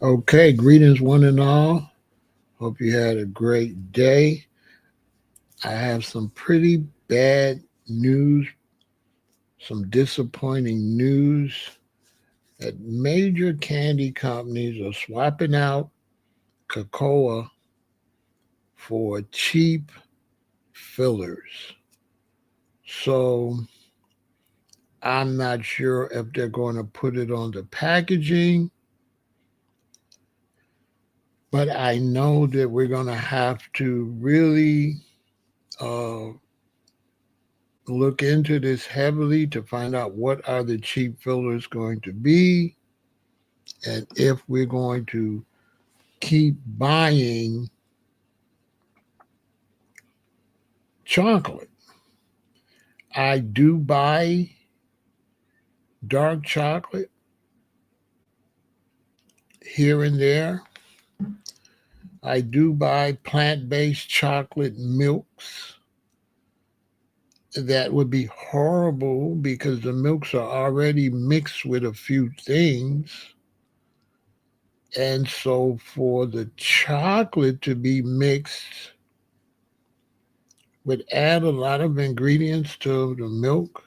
Okay, greetings one and all. Hope you had a great day. I have some pretty bad news, some disappointing news that major candy companies are swapping out cocoa for cheap fillers. So I'm not sure if they're going to put it on the packaging, but I know that we're going to have to really uh, look into this heavily to find out what are the cheap fillers going to be and if we're going to keep buying chocolate. I do buy dark chocolate here and there. I do buy plant-based chocolate milks. That would be horrible because the milks are already mixed with a few things. And so for the chocolate to be mixed would add a lot of ingredients to the milk.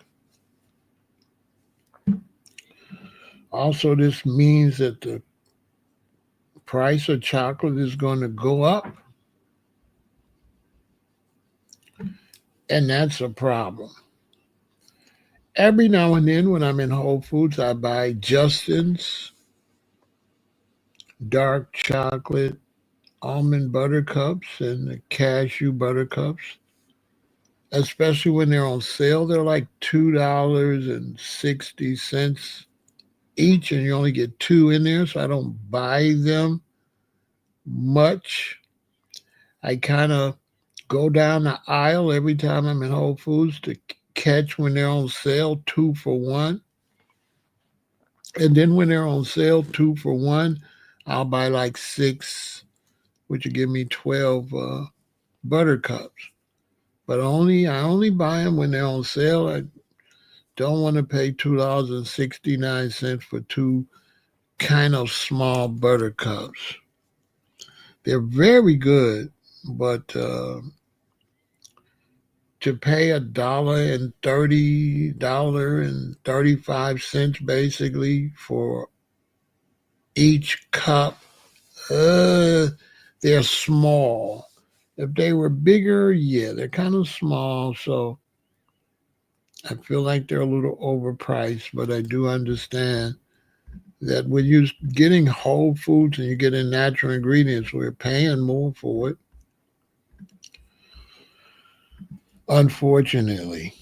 Also, this means that the price of chocolate is going to go up, and that's a problem. Every now and then, when I'm in Whole Foods, I buy Justin's dark chocolate almond butter cups and the cashew butter cups, especially when they're on sale. They're like $2.60 each, and you only get two in there, so I don't buy them much. I kind of go down the aisle every time I'm in Whole Foods to catch when they're on sale, two for one. And then when they're on sale, two for one, I'll buy like six, which will give me 12 buttercups. But I only buy them when they're on sale. I don't want to pay $2.69 for two kind of small buttercups. They're very good, but to pay $1.35 basically for each cup. Uh, they're small. If they were bigger, yeah, they're kind of small. So I feel like they're a little overpriced, but I do understand that when you're getting whole foods and you're getting natural ingredients, we're paying more for it. Unfortunately.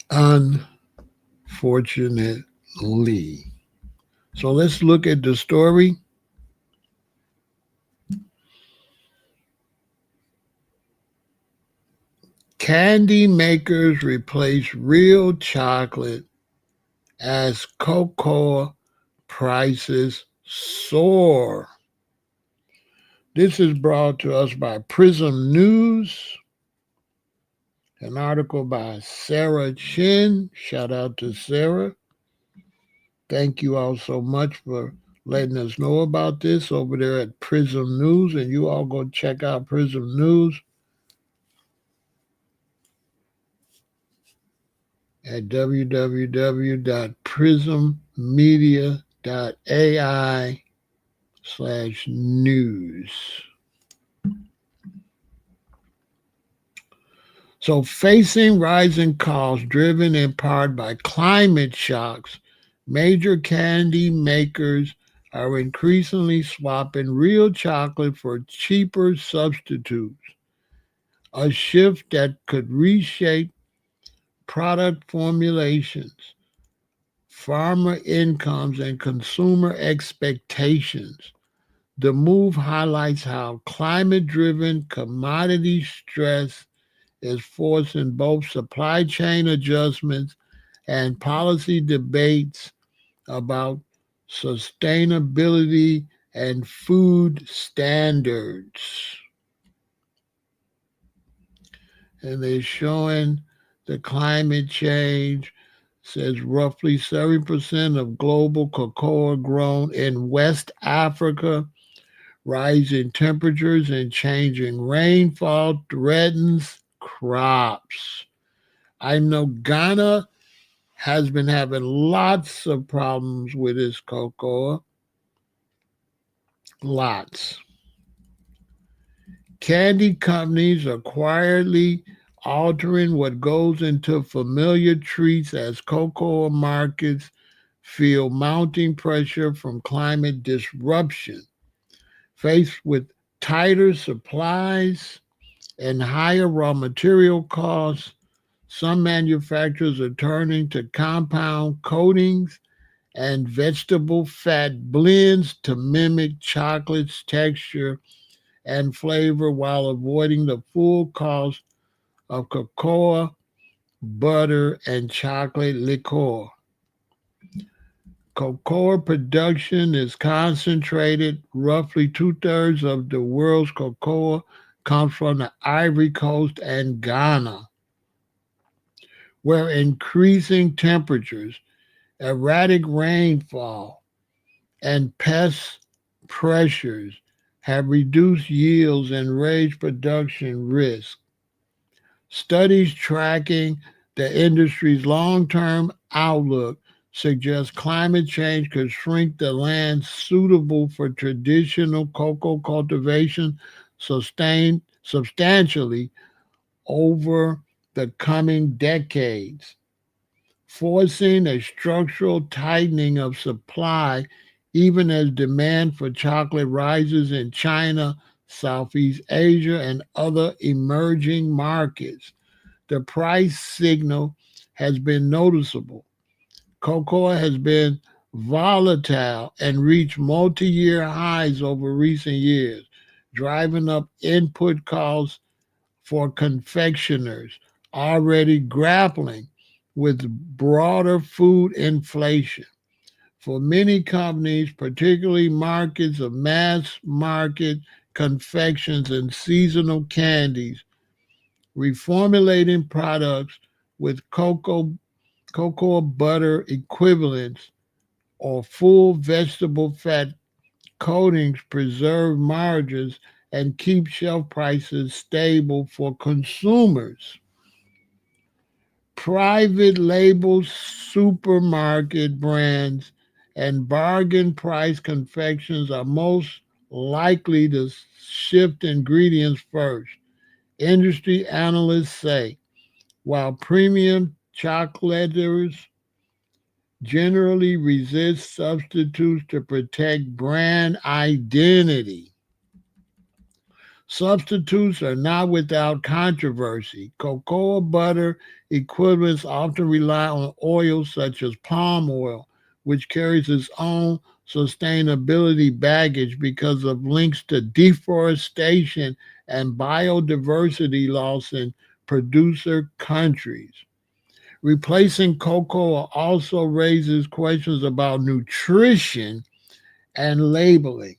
Unfortunately. So let's look at the story. Candy makers replace real chocolate as cocoa prices soar. This is brought to us by Prism News, an article by Sarah Chin. Shout out to Sarah. Thank you all so much for letting us know about this over there at Prism News. And you all go check out Prism News at www.prismmedia.ai/news. So, facing rising costs driven in part by climate shocks, major candy makers are increasingly swapping real chocolate for cheaper substitutes, a shift that could reshape product formulations, farmer incomes, and consumer expectations. The move highlights how climate driven commodity stress is forcing both supply chain adjustments and policy debates about sustainability and food standards. And they're showing the climate change. says roughly 7% of global cocoa grown in West Africa. Rising temperatures and changing rainfall threatens crops. I know Ghana has been having lots of problems with its cocoa. Lots. Candy companies are quietly altering what goes into familiar treats as cocoa markets feel mounting pressure from climate disruption. Faced with tighter supplies and higher raw material costs, some manufacturers are turning to compound coatings and vegetable fat blends to mimic chocolate's texture and flavor while avoiding the full cost of cocoa, butter, and chocolate liqueur. Cocoa production is concentrated. Roughly two-thirds of the world's cocoa comes from the Ivory Coast and Ghana, where increasing temperatures, erratic rainfall, and pest pressures have reduced yields and raised production risk. Studies tracking the industry's long term outlook suggest climate change could shrink the land suitable for traditional cocoa cultivation substantially over the coming decades, forcing a structural tightening of supply even as demand for chocolate rises in China, Southeast Asia, and other emerging markets. The price signal has been noticeable. Cocoa has been volatile and reached multi year highs over recent years, driving up input costs for confectioners already grappling with broader food inflation. For many companies, particularly markets of mass market confections and seasonal candies, reformulating products with cocoa butter equivalents or full vegetable fat coatings preserve margins and keep shelf prices stable for consumers. Private label supermarket brands and bargain price confections are most likely to shift ingredients first. Industry analysts say while premium chocolaters generally resist substitutes to protect brand identity, substitutes are not without controversy. Cocoa butter equivalents often rely on oils such as palm oil, which carries its own sustainability baggage because of links to deforestation and biodiversity loss in producer countries. Replacing cocoa also raises questions about nutrition and labeling.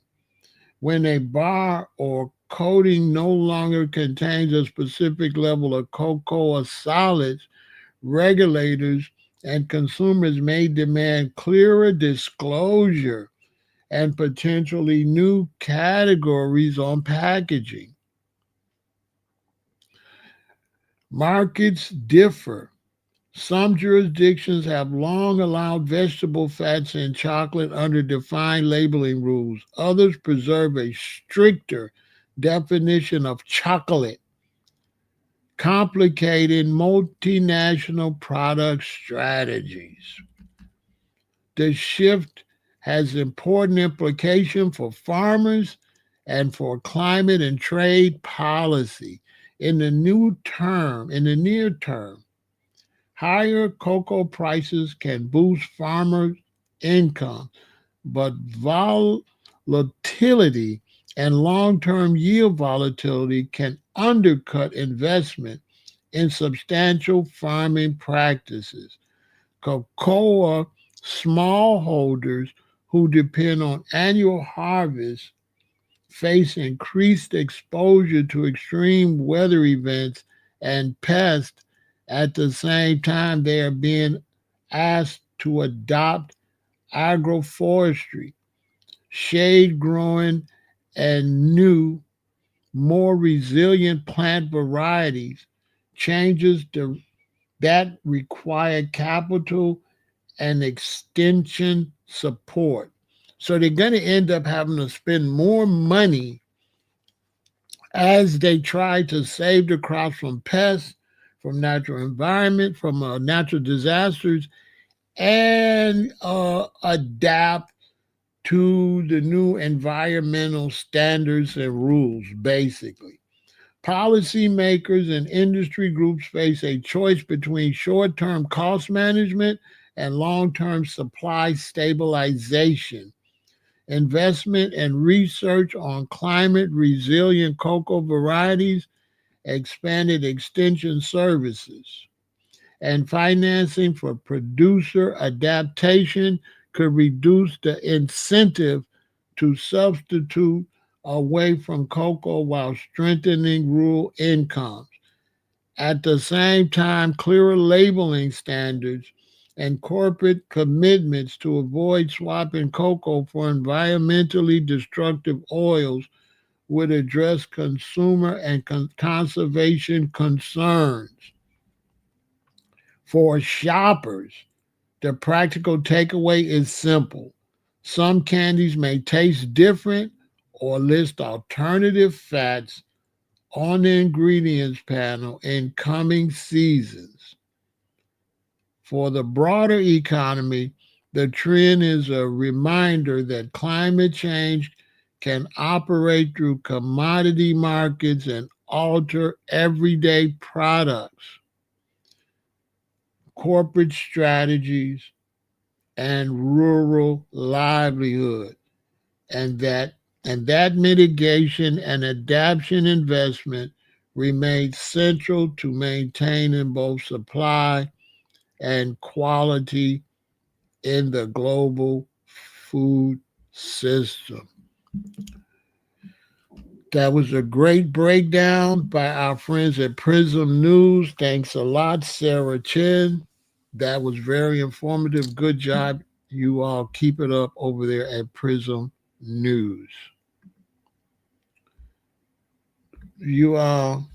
When a bar or coating no longer contains a specific level of cocoa solids, regulators and consumers may demand clearer disclosure and potentially new categories on packaging. Markets differ. Some jurisdictions have long allowed vegetable fats in chocolate under defined labeling rules. Others preserve a stricter definition of chocolate, complicated multinational product strategies. The shift has important implications for farmers and for climate and trade policy. In the near term, higher cocoa prices can boost farmers' income, but volatility and long term yield volatility can undercut investment in substantial farming practices. Cocoa smallholders who depend on annual harvests face increased exposure to extreme weather events and pests. At the same time, they are being asked to adopt agroforestry, shade growing, and new, more resilient plant varieties, changes that require capital and extension support. So they're going to end up having to spend more money as they try to save the crops from pests, from natural environment, from natural disasters, and adapt to the new environmental standards and rules, basically. Policymakers and industry groups face a choice between short term cost management and long term supply stabilization. Investment and research on climate resilient cocoa varieties, expanded extension services, and financing for producer adaptation could reduce the incentive to substitute away from cocoa while strengthening rural incomes. At the same time, clearer labeling standards and corporate commitments to avoid swapping cocoa for environmentally destructive oils would address consumer and conservation concerns. For shoppers, the practical takeaway is simple. Some candies may taste different or list alternative fats on the ingredients panel in coming seasons. For the broader economy, the trend is a reminder that climate change can operate through commodity markets and alter everyday products, corporate strategies, and rural livelihood, and that mitigation and adaptation investment remains central to maintaining both supply and quality in the global food system. That was a great breakdown by our friends at Prism News. Thanks a lot, Sarah Chen. That was very informative. Good job. You all keep it up over there at Prism News. You all,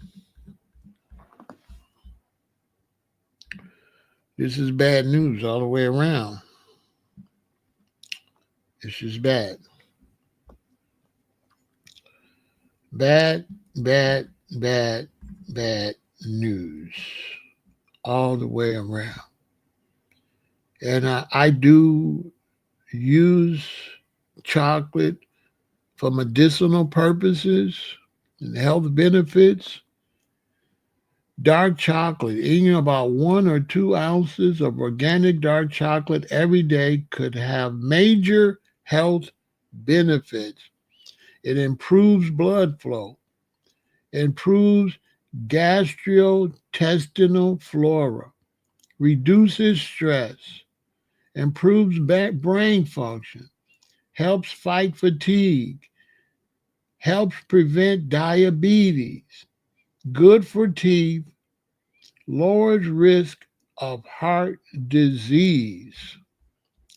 this is bad news all the way around. This is bad. Bad, bad, bad, bad news all the way around. And I do use chocolate for medicinal purposes and health benefits. Dark chocolate, eating about 1 or 2 ounces of organic dark chocolate every day could have major health benefits. It improves blood flow, improves gastrointestinal flora, reduces stress, improves brain function, helps fight fatigue, helps prevent diabetes, good for teeth, lowers risk of heart disease.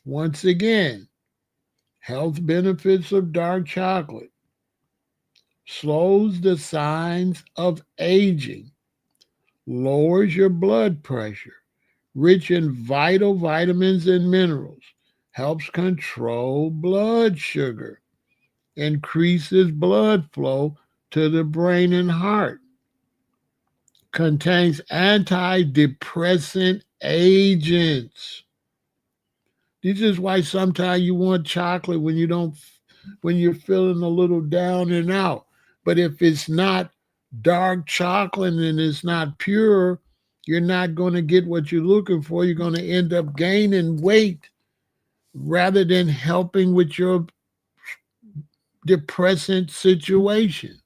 Once again, health benefits of dark chocolate: slows the signs of aging, lowers your blood pressure, rich in vital vitamins and minerals, helps control blood sugar, increases blood flow to the brain and heart, contains antidepressant agents. This is why sometimes you want chocolate when you're feeling a little down and out. But if it's not dark chocolate and it's not pure, you're not going to get what you're looking for. You're going to end up gaining weight rather than helping with your depressant situation.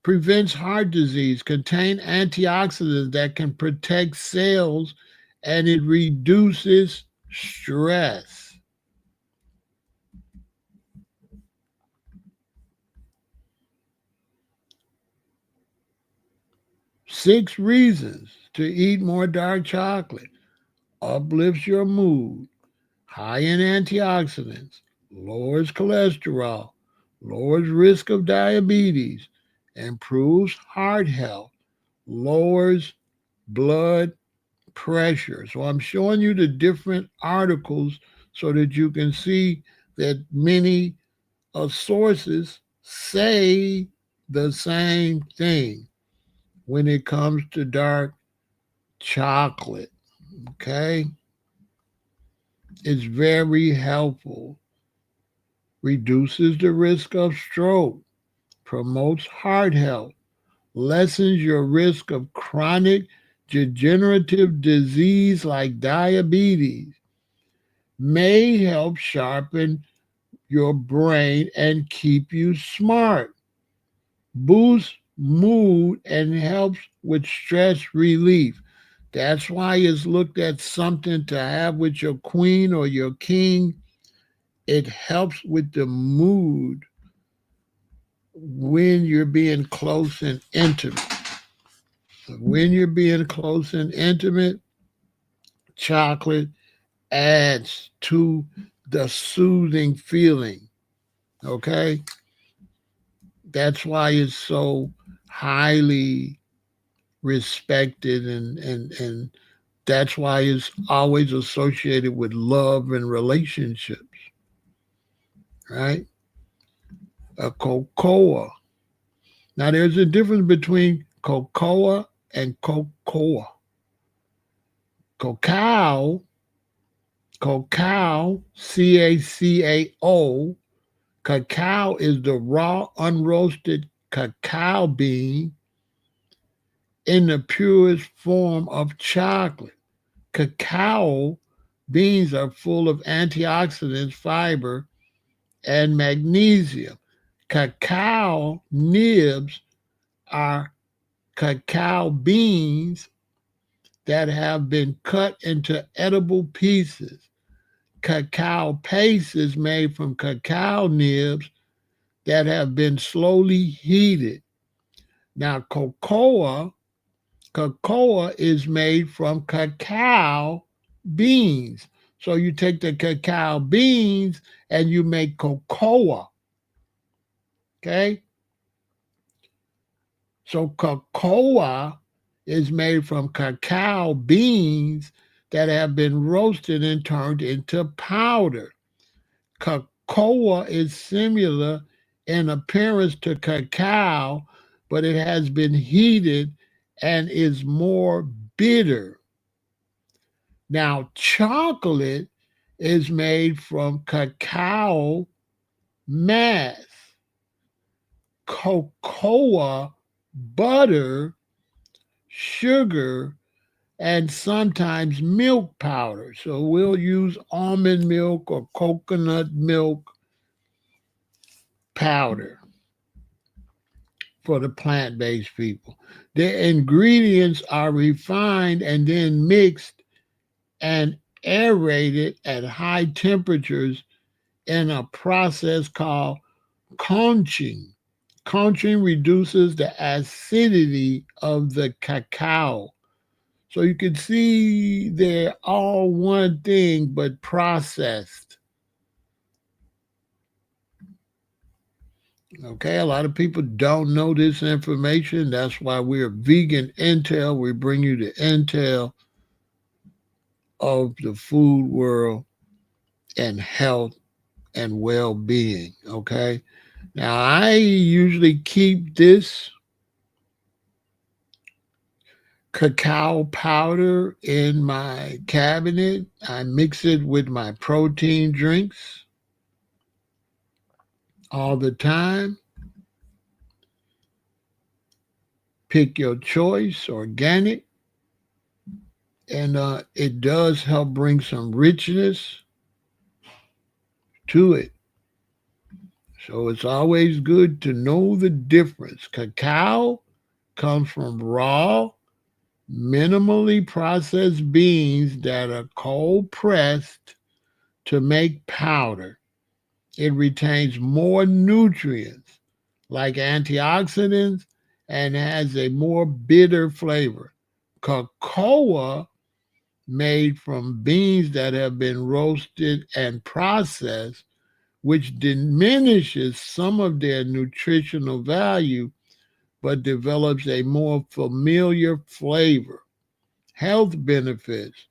Prevents heart disease, contain antioxidants that can protect cells, and it reduces stress. Six reasons to eat more dark chocolate. uplifts your mood, high in antioxidants, lowers cholesterol, lowers risk of diabetes, improves heart health, lowers blood pressure. So I'm showing you the different articles so that you can see that many sources say the same thing when it comes to dark chocolate. Okay? It's very helpful, reduces the risk of stroke, promotes heart health, lessens your risk of chronic degenerative disease like diabetes, may help sharpen your brain and keep you smart, boosts mood, and helps with stress relief. That's why it's looked at something to have with your queen or your king. It helps with the mood when you're being close and intimate. When you're being close and intimate, chocolate adds to the soothing feeling. Okay? That's why it's so highly respected and that's why it's always associated with love and relationships, right? A cocoa. Now there's a difference between cocoa and cocoa. Cacao, cacao, CACAO, cacao is the raw, unroasted cacao bean in the purest form of chocolate. Cacao beans are full of antioxidants, fiber, and magnesium. Cacao nibs are cacao beans that have been cut into edible pieces. Cacao paste is made from cacao nibs that have been slowly heated. Now, cocoa is made from cacao beans. So you take the cacao beans and you make cocoa. Okay? So cocoa is made from cacao beans that have been roasted and turned into powder. Cocoa is similar in appearance to cacao, but it has been heated and is more bitter. Now, chocolate is made from cacao mass, cocoa butter, sugar, and sometimes milk powder. So we'll use almond milk or coconut milk powder for the plant based people. The ingredients are refined and then mixed and aerated at high temperatures in a process called conching. Conching reduces the acidity of the cacao. So you can see they're all one thing but processed. Okay, a lot of people don't know this information. That's why we're Vegan Intel. We bring you the intel of the food world and health and well being. Okay, now I usually keep this cacao powder in my cabinet. I mix it with my protein drinks all the time. Pick your choice, organic, and it does help bring some richness to it. So it's always good to know the difference. Cacao comes from raw, minimally processed beans that are cold pressed to make powder. It retains more nutrients like antioxidants and has a more bitter flavor. Cocoa made from beans that have been roasted and processed, which diminishes some of their nutritional value but develops a more familiar flavor. Health benefits: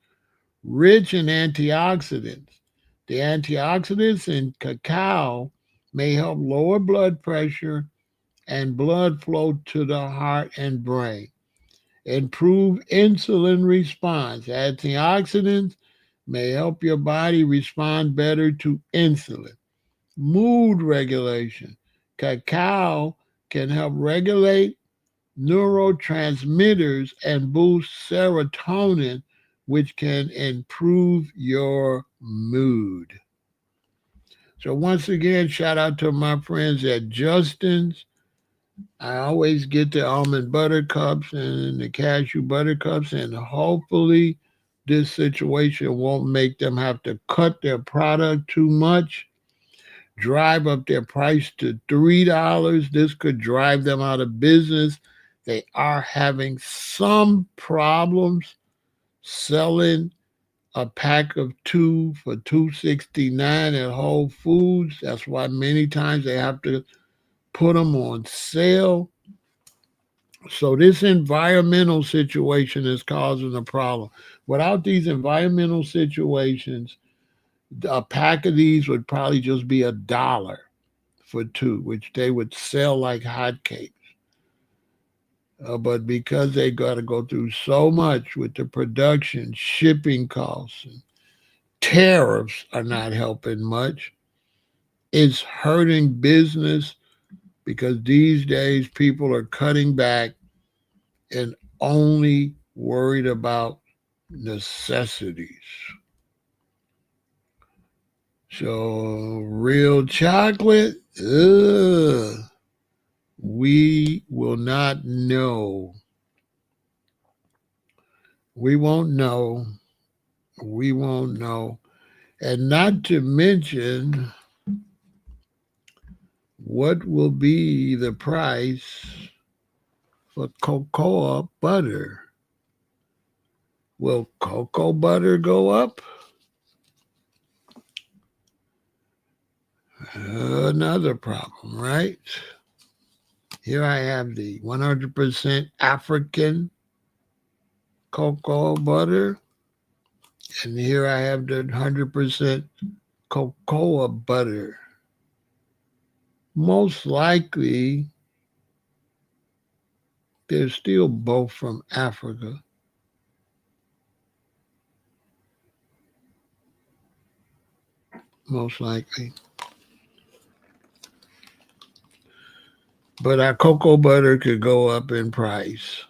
rich in antioxidants. The antioxidants in cacao may help lower blood pressure and blood flow to the heart and brain. Improve insulin response. Antioxidants may help your body respond better to insulin. Mood regulation. Cacao can help regulate neurotransmitters and boost serotonin, which can improve your mood. So, once again, shout out to my friends at Justin's. I always get the almond butter cups and the cashew butter cups, and hopefully, this situation won't make them have to cut their product too much, drive up their price to $3. This could drive them out of business. They are having some problems selling a pack of two for $2.69 at Whole Foods. That's why many times they have to put them on sale. So this environmental situation is causing a problem. Without these environmental situations, a pack of these would probably just be $1 for two, which they would sell like hotcakes. But because they got to go through so much with the production, shipping costs, and tariffs are not helping much. It's hurting business because these days people are cutting back and only worried about necessities. So, real chocolate, we will not know. We won't know. We won't know. And not to mention, what will be the price for cocoa butter? Will cocoa butter go up? Another problem, right? Here I have the 100% African cocoa butter, and here I have the 100% cocoa butter. Most likely, they're still both from Africa. Most likely. But our cocoa butter could go up in price.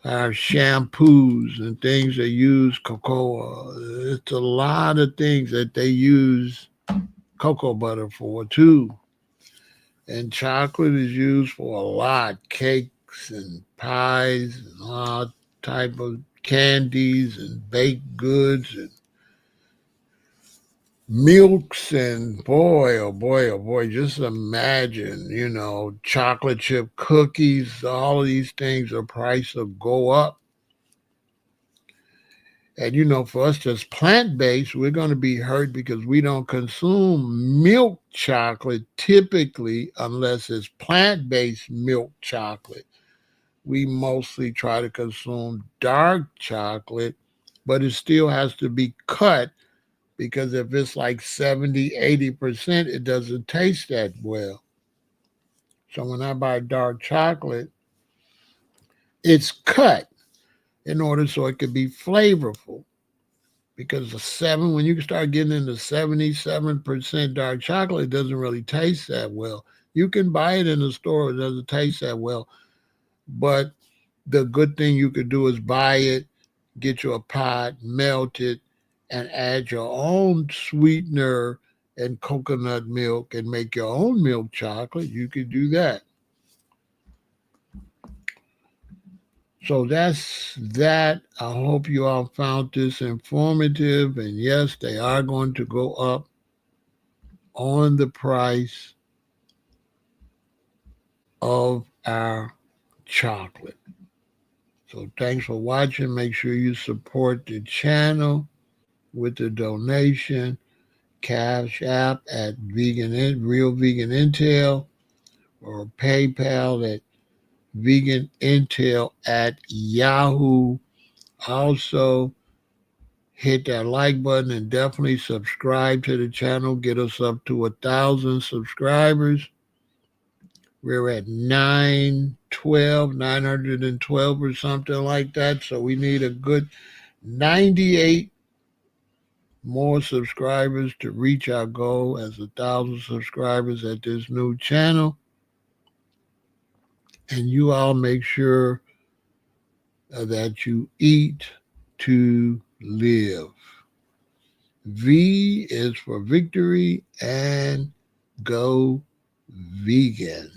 Our shampoos and things that use cocoa. It's a lot of things that they use cocoa butter for too. And chocolate is used for a lot. Cakes and pies and all type of candies and baked goods and milks, and boy, oh boy, oh boy, just imagine, chocolate chip cookies, all of these things, the price will go up. And for us that's plant-based, we're going to be hurt because we don't consume milk chocolate typically unless it's plant-based milk chocolate. We mostly try to consume dark chocolate, but it still has to be cut because if it's like 70, 80%, it doesn't taste that well. So when I buy dark chocolate, it's cut in order so it can be flavorful. Because when you start getting into 77% dark chocolate, it doesn't really taste that well. You can buy it in the store, it doesn't taste that well. But the good thing you could do is buy it, get you a pot, melt it, and add your own sweetener and coconut milk and make your own milk chocolate. You could do that. So that's that. I hope you all found this informative. And yes, they are going to go up on the price of our chocolate. So thanks for watching. Make sure you support the channel with the donation. Cash App at Real Vegan Intel, or PayPal at veganintel at Yahoo. Also, hit that like button and definitely subscribe to the channel. Get us up to 1,000 subscribers. We're at 912 or something like that. So we need a good 98 more subscribers to reach our goal as 1,000 subscribers at this new channel. And you all make sure that you eat to live. V is for victory, and go vegan.